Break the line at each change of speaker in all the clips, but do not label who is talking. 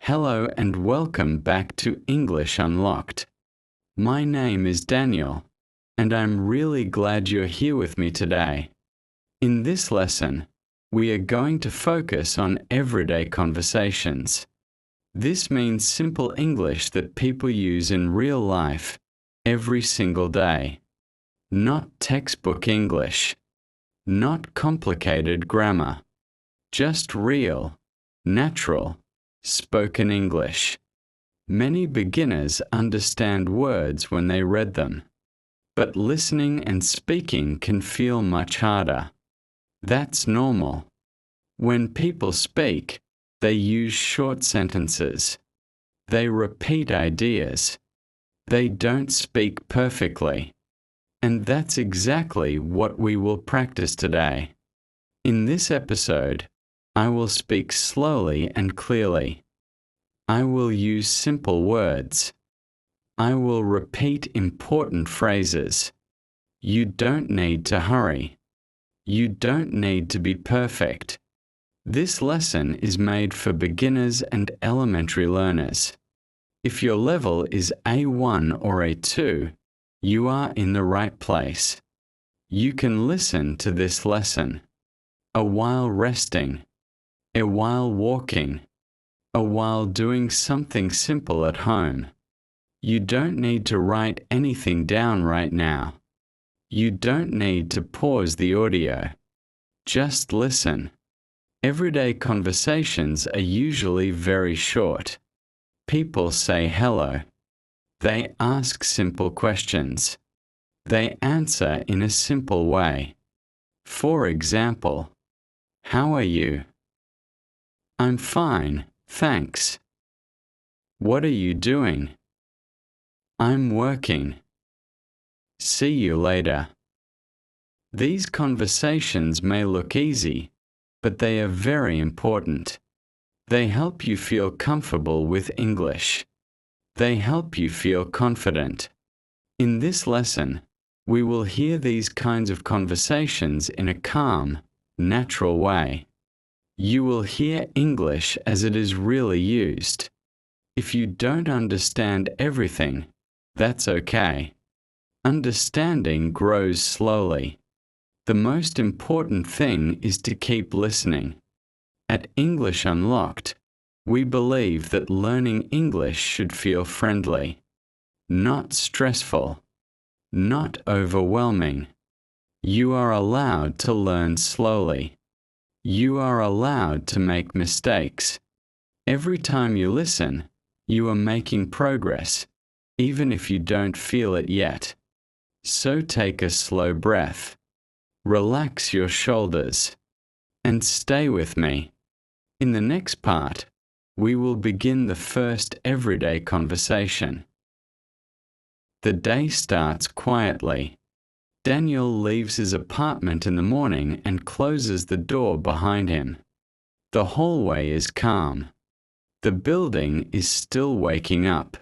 Hello and welcome back to English Unlocked. My name is Daniel, and I'm really glad you're here with me today. In this lesson, we are going to focus on everyday conversations. This means simple English that people use in real life every single day. Not textbook English. Not complicated grammar. Just real, natural, spoken English. Many beginners understand words when they read them, but listening and speaking can feel much harder. That's normal. When people speak, they use short sentences. They repeat ideas. They don't speak perfectly. And that's exactly what we will practice today. In this episode, I will speak slowly and clearly. I will use simple words. I will repeat important phrases. You don't need to hurry. You don't need to be perfect. This lesson is made for beginners and elementary learners. If your level is A1 or A2, you are in the right place. You can listen to this lesson a while resting, a while walking, a while doing something simple at home. You don't need to write anything down right now. You don't need to pause the audio. Just listen. Everyday conversations are usually very short. People say hello. They ask simple questions. They answer in a simple way. For example, how are you? I'm fine, thanks. What are you doing? I'm working. See you later. These conversations may look easy, but they are very important. They help you feel comfortable with English. They help you feel confident. In this lesson, we will hear these kinds of conversations in a calm, natural way. You will hear English as it is really used. If you don't understand everything, that's okay. Understanding grows slowly. The most important thing is to keep listening. At English Unlocked, we believe that learning English should feel friendly, not stressful, not overwhelming. You are allowed to learn slowly. You are allowed to make mistakes. Every time you listen, you are making progress, even if you don't feel it yet. So take a slow breath. Relax your shoulders. And stay with me. In the next part, we will begin the first everyday conversation. The day starts quietly. Daniel leaves his apartment in the morning and closes the door behind him. The hallway is calm. The building is still waking up.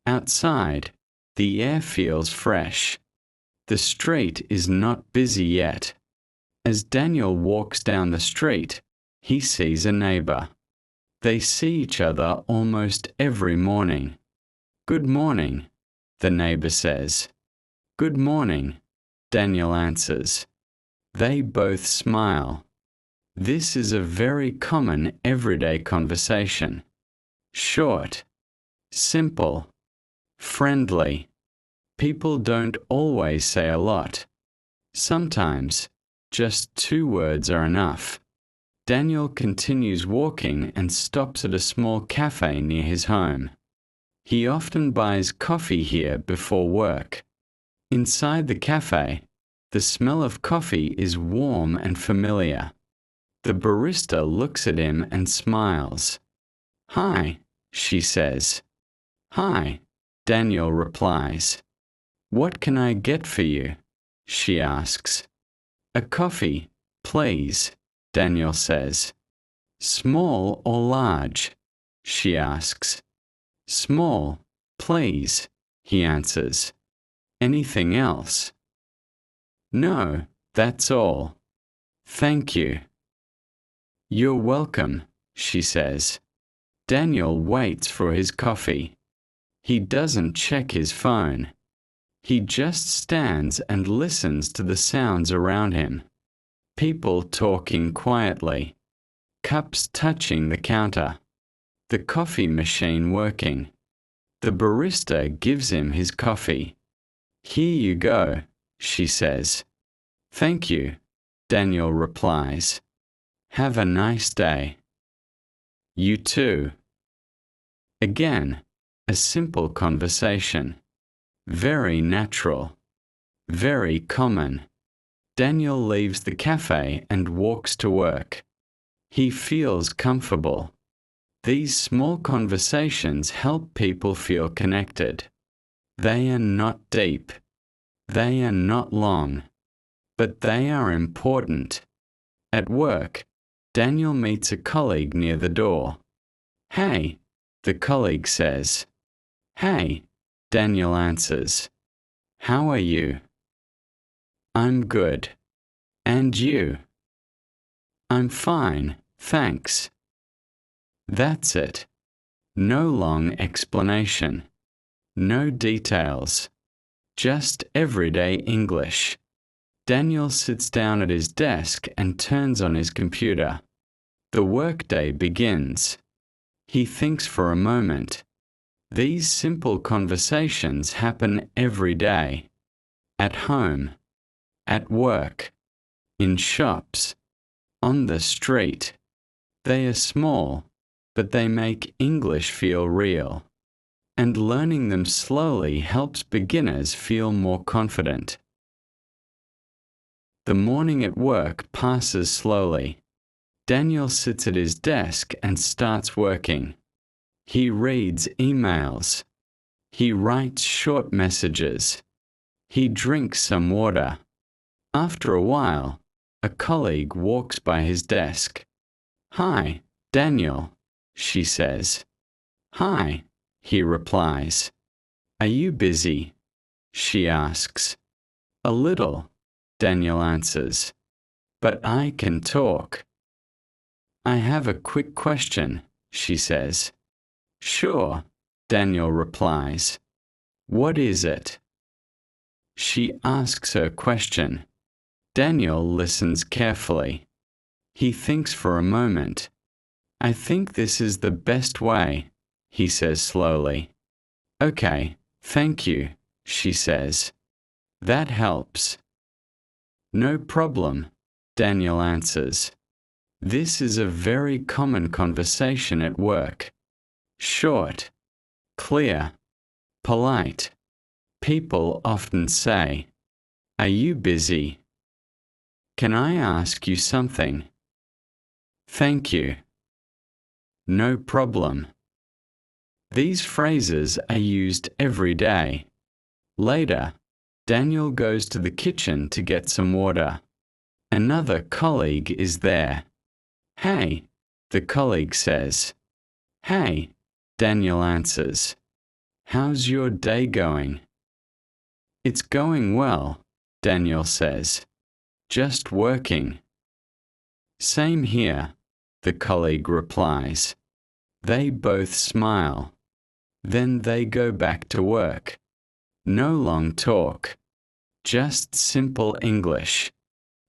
Outside, the air feels fresh. The street is not busy yet. As Daniel walks down the street, he sees a neighbor. They see each other almost every morning. Good morning, the neighbor says. Good morning, Daniel answers. They both smile. This is a very common everyday conversation. Short, simple, friendly. People don't always say a lot. Sometimes, just 2 words are enough. Daniel continues walking and stops at a small cafe near his home. He often buys coffee here before work. Inside the cafe, the smell of coffee is warm and familiar. The barista looks at him and smiles. Hi, she says. Hi, Daniel replies. What can I get for you? She asks. A coffee, please, Daniel says. Small or large? She asks. Small, please, he answers. Anything else? No, that's all. Thank you. You're welcome, she says. Daniel waits for his coffee. He doesn't check his phone. He just stands and listens to the sounds around him. People talking quietly. Cups touching the counter. The coffee machine working. The barista gives him his coffee. "Here you go," she says. "Thank you," Daniel replies. "Have a nice day." "You too." Again, a simple conversation. Very natural. Very common. Daniel leaves the cafe and walks to work. He feels comfortable. These small conversations help people feel connected. They are not deep. They are not long. But they are important. At work, Daniel meets a colleague near the door. "Hey," the colleague says. "Hey," Daniel answers. "How are you?" "I'm good. And you?" "I'm fine, thanks." That's it. No long explanation. No details. Just everyday English. Daniel sits down at his desk and turns on his computer. The workday begins. He thinks for a moment. These simple conversations happen every day. At home. At work. In shops. On the street. They are small, but they make English feel real. And learning them slowly helps beginners feel more confident. The morning at work passes slowly. Daniel sits at his desk and starts working. He reads emails. He writes short messages. He drinks some water. After a while, a colleague walks by his desk. "Hi, Daniel," she says. "Hi," he replies. "Are you busy?" she asks. "A little," Daniel answers. "But I can talk." "I have a quick question," she says. "Sure," Daniel replies. "What is it?" She asks her question. Daniel listens carefully. He thinks for a moment. "I think this is the best way," he says slowly. "Okay, thank you," she says. "That helps." "No problem," Daniel answers. This is a very common conversation at work. Short, clear, polite. People often say, "Are you busy?" "Can I ask you something?" "Thank you." "No problem." These phrases are used every day. Later, Daniel goes to the kitchen to get some water. Another colleague is there. "Hey," the colleague says. "Hey," Daniel answers. "How's your day going?" "It's going well," Daniel says. "Just working." "Same here," the colleague replies. They both smile. Then they go back to work. No long talk. Just simple English.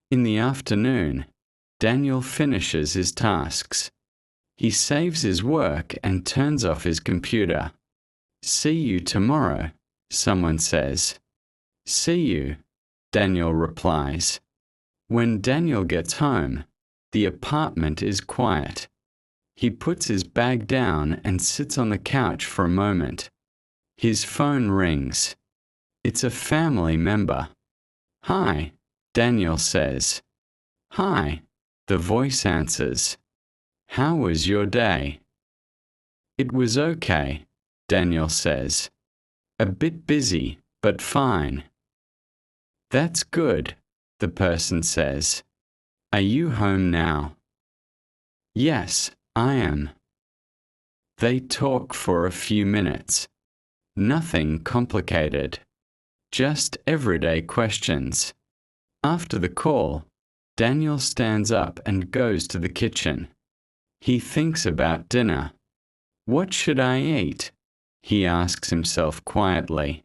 In the afternoon, Daniel finishes his tasks. He saves his work and turns off his computer. "See you tomorrow," someone says. "See you," Daniel replies. When Daniel gets home, the apartment is quiet. He puts his bag down and sits on the couch for a moment. His phone rings. It's a family member. "Hi," Daniel says. "Hi," the voice answers. "How was your day?" "It was okay," Daniel says. "A bit busy, but fine." "That's good," the person says. "Are you home now?" "Yes, I am." They talk for a few minutes. Nothing complicated. Just everyday questions. After the call, Daniel stands up and goes to the kitchen. He thinks about dinner. What should I eat? He asks himself quietly.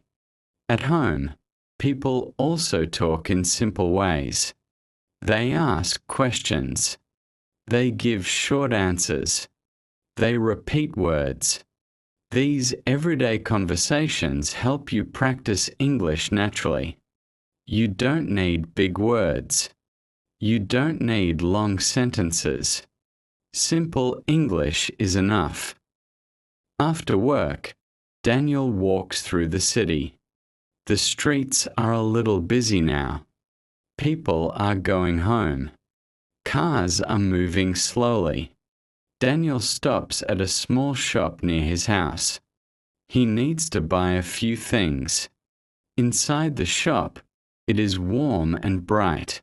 At home, people also talk in simple ways. They ask questions. They give short answers. They repeat words. These everyday conversations help you practice English naturally. You don't need big words. You don't need long sentences. Simple English is enough. After work, Daniel walks through the city. The streets are a little busy now. People are going home. Cars are moving slowly. Daniel stops at a small shop near his house. He needs to buy a few things. Inside the shop, it is warm and bright.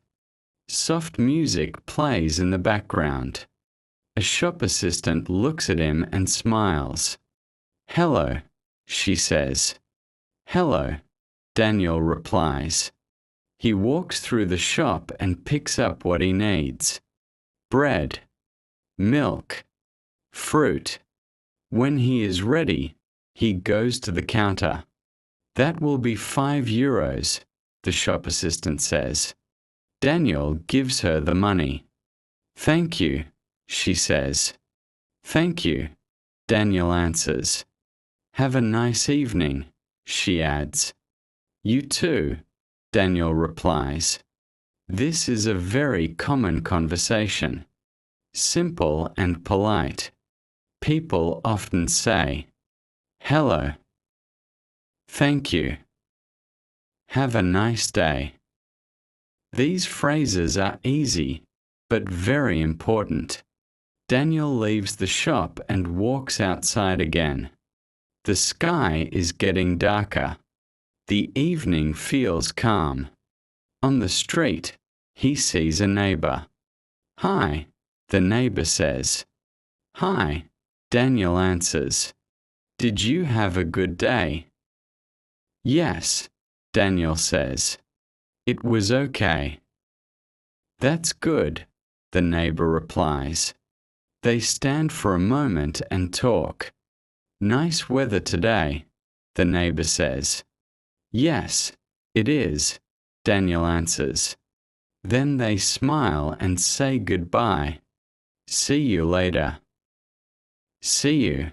Soft music plays in the background. A shop assistant looks at him and smiles. "Hello," she says. "Hello," Daniel replies. He walks through the shop and picks up what he needs. Bread, milk, fruit. When he is ready, he goes to the counter. "That will be €5, the shop assistant says. Daniel gives her the money. "Thank you," she says. "Thank you," Daniel answers. "Have a nice evening," she adds. "You too," Daniel replies. This is a very common conversation. Simple and polite. People often say, "Hello," "Thank you," "Have a nice day." These phrases are easy, but very important. Daniel leaves the shop and walks outside again. The sky is getting darker. The evening feels calm. On the street, he sees a neighbor. "Hi," the neighbor says. "Hi," Daniel answers. "Did you have a good day?" "Yes," Daniel says. "It was okay." "That's good," the neighbor replies. They stand for a moment and talk. "Nice weather today," the neighbor says. "Yes, it is," Daniel answers. Then they smile and say goodbye. "See you later." "See you."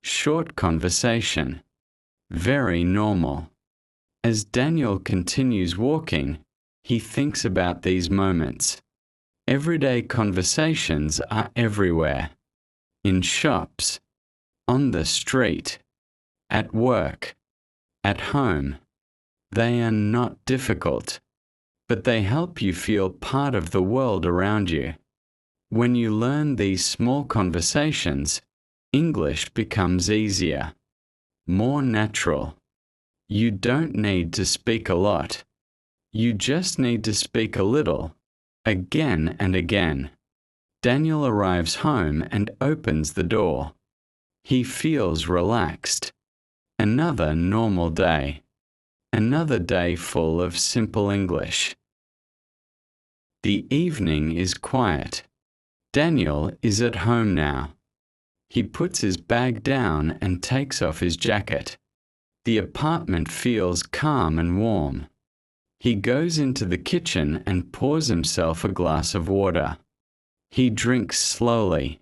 Short conversation. Very normal. As Daniel continues walking, he thinks about these moments. Everyday conversations are everywhere. In shops, on the street, at work, at home. They are not difficult, but they help you feel part of the world around you. When you learn these small conversations, English becomes easier, more natural. You don't need to speak a lot. You just need to speak a little, again and again. Daniel arrives home and opens the door. He feels relaxed. Another normal day. Another day full of simple English. The evening is quiet. Daniel is at home now. He puts his bag down and takes off his jacket. The apartment feels calm and warm. He goes into the kitchen and pours himself a glass of water. He drinks slowly.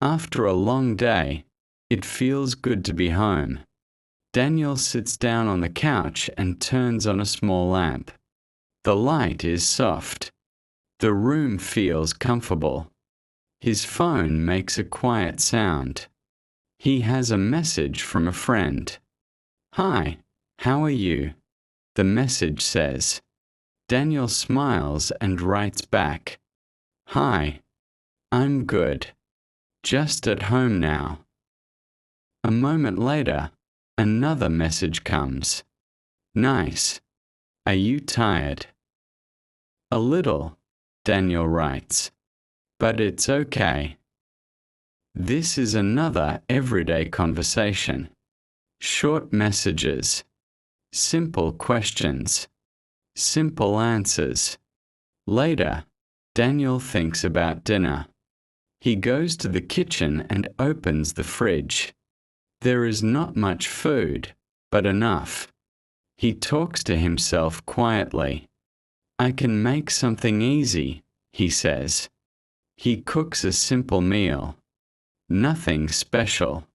After a long day, it feels good to be home. Daniel sits down on the couch and turns on a small lamp. The light is soft. The room feels comfortable. His phone makes a quiet sound. He has a message from a friend. "Hi, how are you?" the message says. Daniel smiles and writes back, "Hi, I'm good. Just at home now." A moment later, another message comes. "Nice. Are you tired?" "A little," Daniel writes. "But it's okay." This is another everyday conversation. Short messages. Simple questions. Simple answers. Later, Daniel thinks about dinner. He goes to the kitchen and opens the fridge. There is not much food, but enough. He talks to himself quietly. I can make something easy, he says. He cooks a simple meal. Nothing special.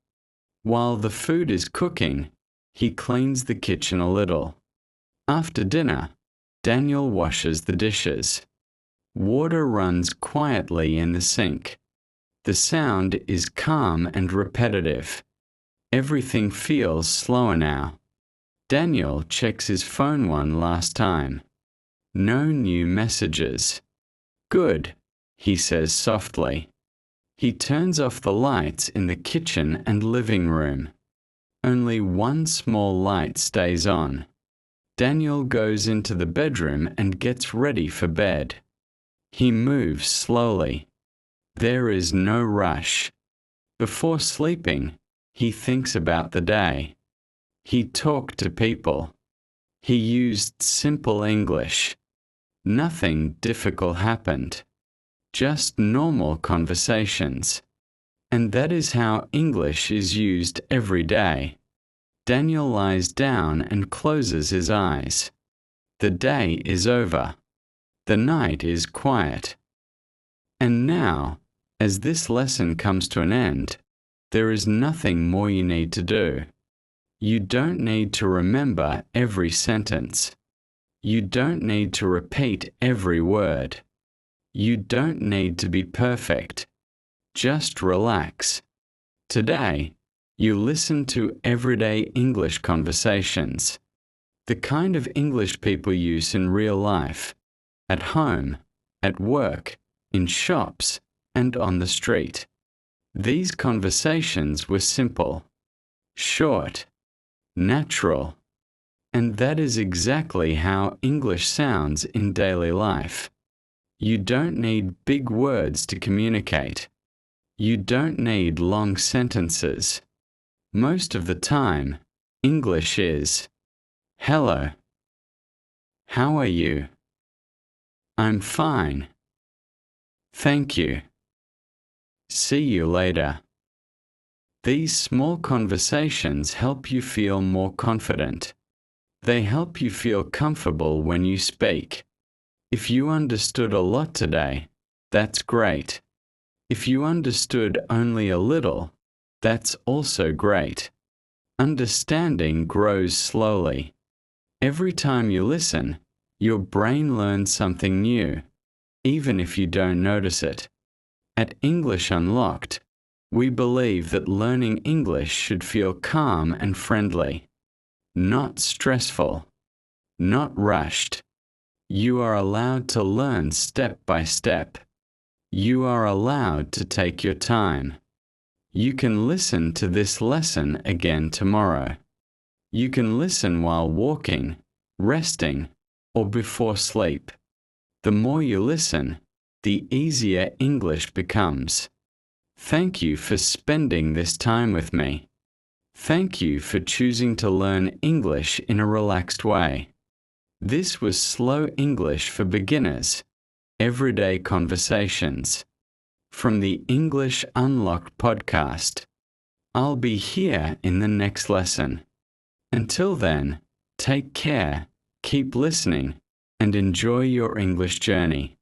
While the food is cooking, he cleans the kitchen a little. After dinner, Daniel washes the dishes. Water runs quietly in the sink. The sound is calm and repetitive. Everything feels slower now. Daniel checks his phone one last time. No new messages. Good, he says softly. He turns off the lights in the kitchen and living room. Only one small light stays on. Daniel goes into the bedroom and gets ready for bed. He moves slowly. There is no rush. Before sleeping, he thinks about the day. He talked to people. He used simple English. Nothing difficult happened. Just normal conversations. And that is how English is used every day. Daniel lies down and closes his eyes. The day is over. The night is quiet. And now, as this lesson comes to an end, there is nothing more you need to do. You don't need to remember every sentence. You don't need to repeat every word. You don't need to be perfect. Just relax. Today, you listen to everyday English conversations. The kind of English people use in real life, at home, at work, in shops, and on the street. These conversations were simple, short, natural, and that is exactly how English sounds in daily life. You don't need big words to communicate. You don't need long sentences. Most of the time, English is, hello. How are you? I'm fine. Thank you. See you later. These small conversations help you feel more confident. They help you feel comfortable when you speak. If you understood a lot today, that's great. If you understood only a little, that's also great. Understanding grows slowly. Every time you listen, your brain learns something new, even if you don't notice it. At English Unlocked, we believe that learning English should feel calm and friendly, not stressful, not rushed. You are allowed to learn step by step. You are allowed to take your time. You can listen to this lesson again tomorrow. You can listen while walking, resting, or before sleep. The more you listen, the easier English becomes. Thank you for spending this time with me. Thank you for choosing to learn English in a relaxed way. This was Slow English for Beginners, Everyday Conversations. From the English Unlocked podcast. I'll be here in the next lesson. Until then, take care, keep listening, and enjoy your English journey.